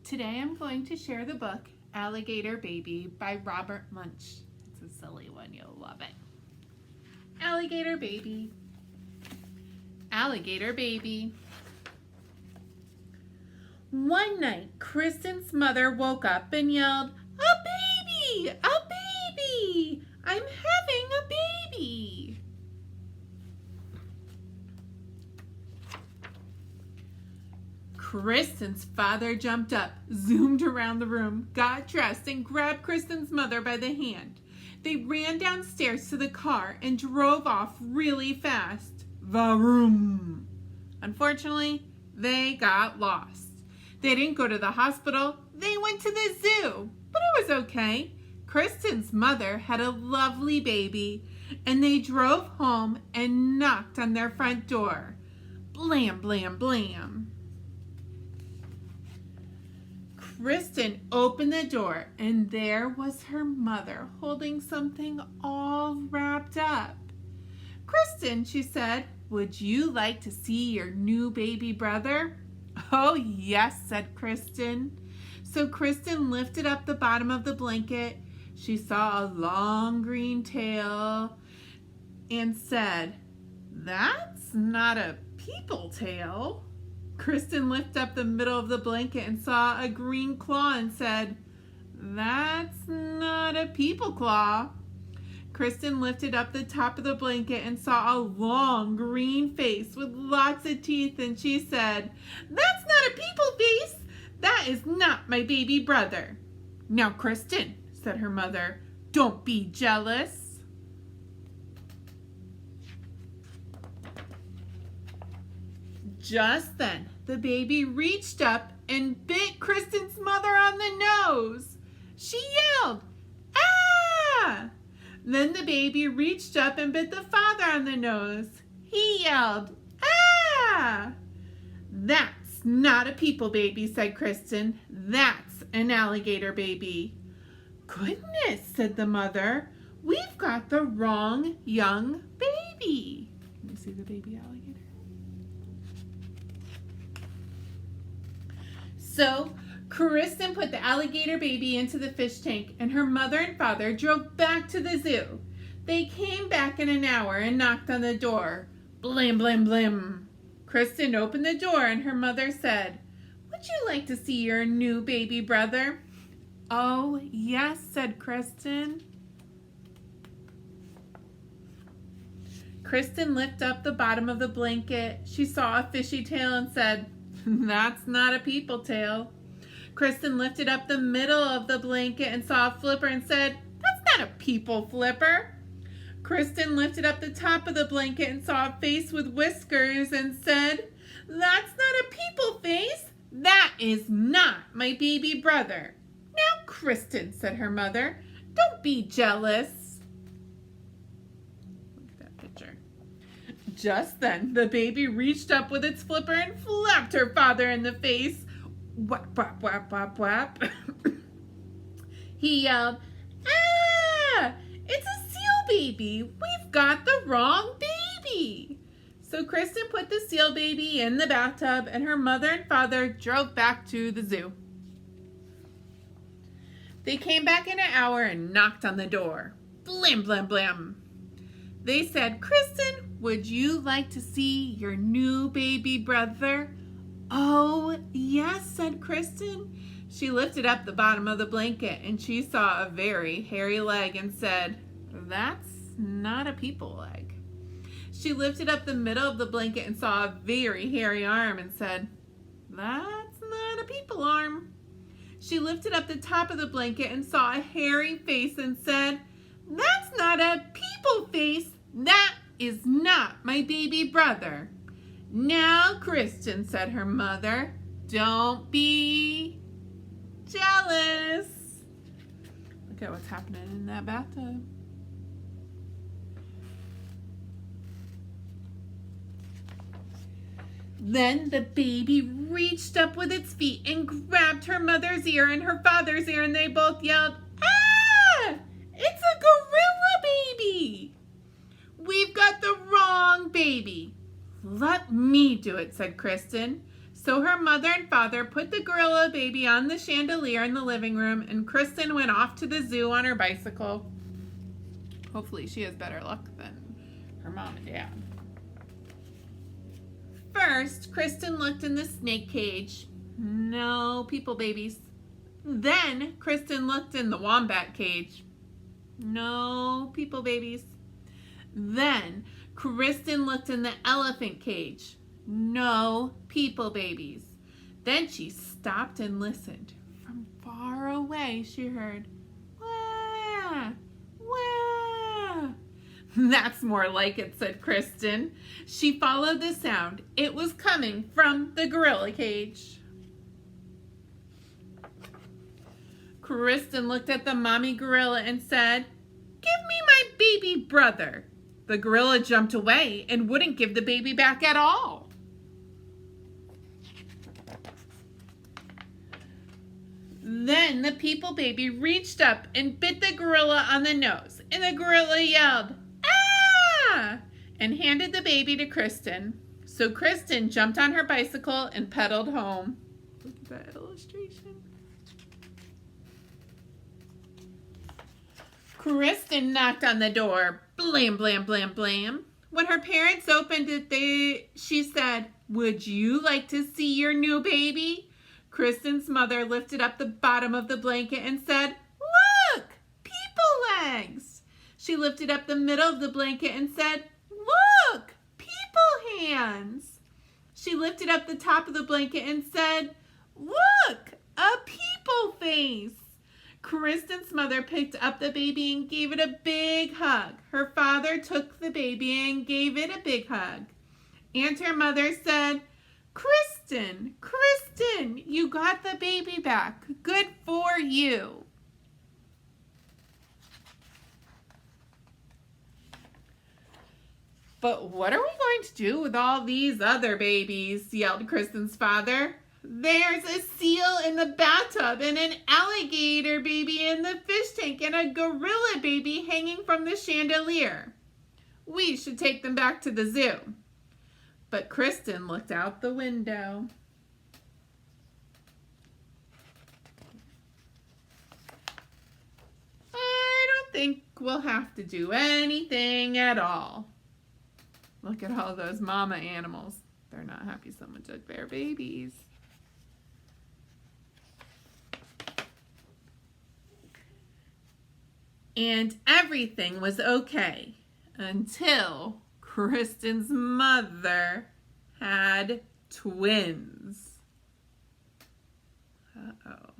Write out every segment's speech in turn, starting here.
Today I'm going to share the book Alligator Baby by Robert Munsch. It's a silly one, you'll love it. Alligator Baby. Alligator Baby. One night, Kristen's mother woke up and yelled, "A baby! A baby! I'm having a baby!" Kristen's father jumped up, zoomed around the room, got dressed, and grabbed Kristen's mother by the hand. They ran downstairs to the car and drove off really fast. Vroom! Unfortunately, they got lost. They didn't go to the hospital. They went to the zoo, but it was okay. Kristen's mother had a lovely baby, and they drove home and knocked on their front door. Blam, blam, blam. Kristen opened the door, and there was her mother holding something all wrapped up. "Kristen," she said, "would you like to see your new baby brother?" "Oh, yes," said Kristen. So Kristen lifted up the bottom of the blanket. She saw a long green tail and said, "That's not a people tail." Kristen lifted up the middle of the blanket and saw a green claw and said, "That's not a people claw." Kristen lifted up the top of the blanket and saw a long green face with lots of teeth, and she said, "That's not a people face. That is not my baby brother." "Now, Kristen," said her mother, "don't be jealous." Just then, the baby reached up and bit Kristen's mother on the nose. She yelled, "Ah!" Then the baby reached up and bit the father on the nose. He yelled, "Ah!" "That's not a people baby," said Kristen. "That's an alligator baby." "Goodness," said the mother, "we've got the wrong young baby." Can you see the baby alligator? So Kristen put the alligator baby into the fish tank, and her mother and father drove back to the zoo. They came back in an hour and knocked on the door. Blim, blim, blim. Kristen opened the door, and her mother said, "Would you like to see your new baby brother?" "Oh, yes," said Kristen. Kristen lifted up the bottom of the blanket. She saw a fishy tail and said, "That's not a people tail." Kristen lifted up the middle of the blanket and saw a flipper and said, "That's not a people flipper." Kristen lifted up the top of the blanket and saw a face with whiskers and said, "That's not a people face. That is not my baby brother." "Now, Kristen," said her mother, "don't be jealous." Look at that picture. Just then, the baby reached up with its flipper and flapped her father in the face. Whap, whap, whap, whap, whap. He yelled, "Ah! It's a seal baby. We've got the wrong baby." So Kristen put the seal baby in the bathtub, and her mother and father drove back to the zoo. They came back in an hour and knocked on the door. Blim, blim, blim. They said, "Kristen, would you like to see your new baby brother?" "Oh, yes," said Kristen. She lifted up the bottom of the blanket, and she saw a very hairy leg and said, "That's not a people leg." She lifted up the middle of the blanket and saw a very hairy arm and said, "That's not a people arm." She lifted up the top of the blanket and saw a hairy face and said, "That's not a people face. That is not my baby brother." "Now, Kristen," said her mother, "don't be jealous." Look at what's happening in that bathtub. Then the baby reached up with its feet and grabbed her mother's ear and her father's ear, and they both yelled, "Ah! It's a gorilla baby!" "We've got the wrong baby." "Let me do it," said Kristen. So her mother and father put the gorilla baby on the chandelier in the living room, and Kristen went off to the zoo on her bicycle. Hopefully she has better luck than her mom and dad. First, Kristen looked in the snake cage. No people babies. Then Kristen looked in the wombat cage. No people babies. Then Kristen looked in the elephant cage. No people babies. Then she stopped and listened. From far away she heard, wah, wah. That's more like it, said Kristen. She followed the sound. It was coming from the gorilla cage. Kristen looked at the mommy gorilla and said, give me my baby brother. The gorilla jumped away and wouldn't give the baby back at all. Then the people baby reached up and bit the gorilla on the nose, and the gorilla yelled, ah! And handed the baby to Kristen. So Kristen jumped on her bicycle and pedaled home. Look at that illustration. Kristen knocked on the door. Blam, blam, blam, blam. When her parents opened it, she said, would you like to see your new baby? Kristen's mother lifted up the bottom of the blanket and said, look, people legs. She lifted up the middle of the blanket and said, look, people hands. She lifted up the top of the blanket and said, look, a people face. Kristen's mother picked up the baby and gave it a big hug. Her father took the baby and gave it a big hug. And her mother said, Kristen, Kristen, you got the baby back. Good for you. But what are we going to do with all these other babies? Yelled Kristen's father. There's a seal in the bathtub and an alligator baby in the fish tank and a gorilla baby hanging from the chandelier. We should take them back to the zoo. But Kristen looked out the window. I don't think we'll have to do anything at all. Look at all those mama animals. They're not happy someone took their babies. And everything was okay until Kristen's mother had twins. Uh-oh.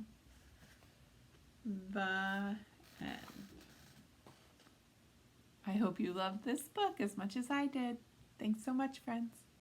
The end. I hope you loved this book as much as I did. Thanks so much, friends.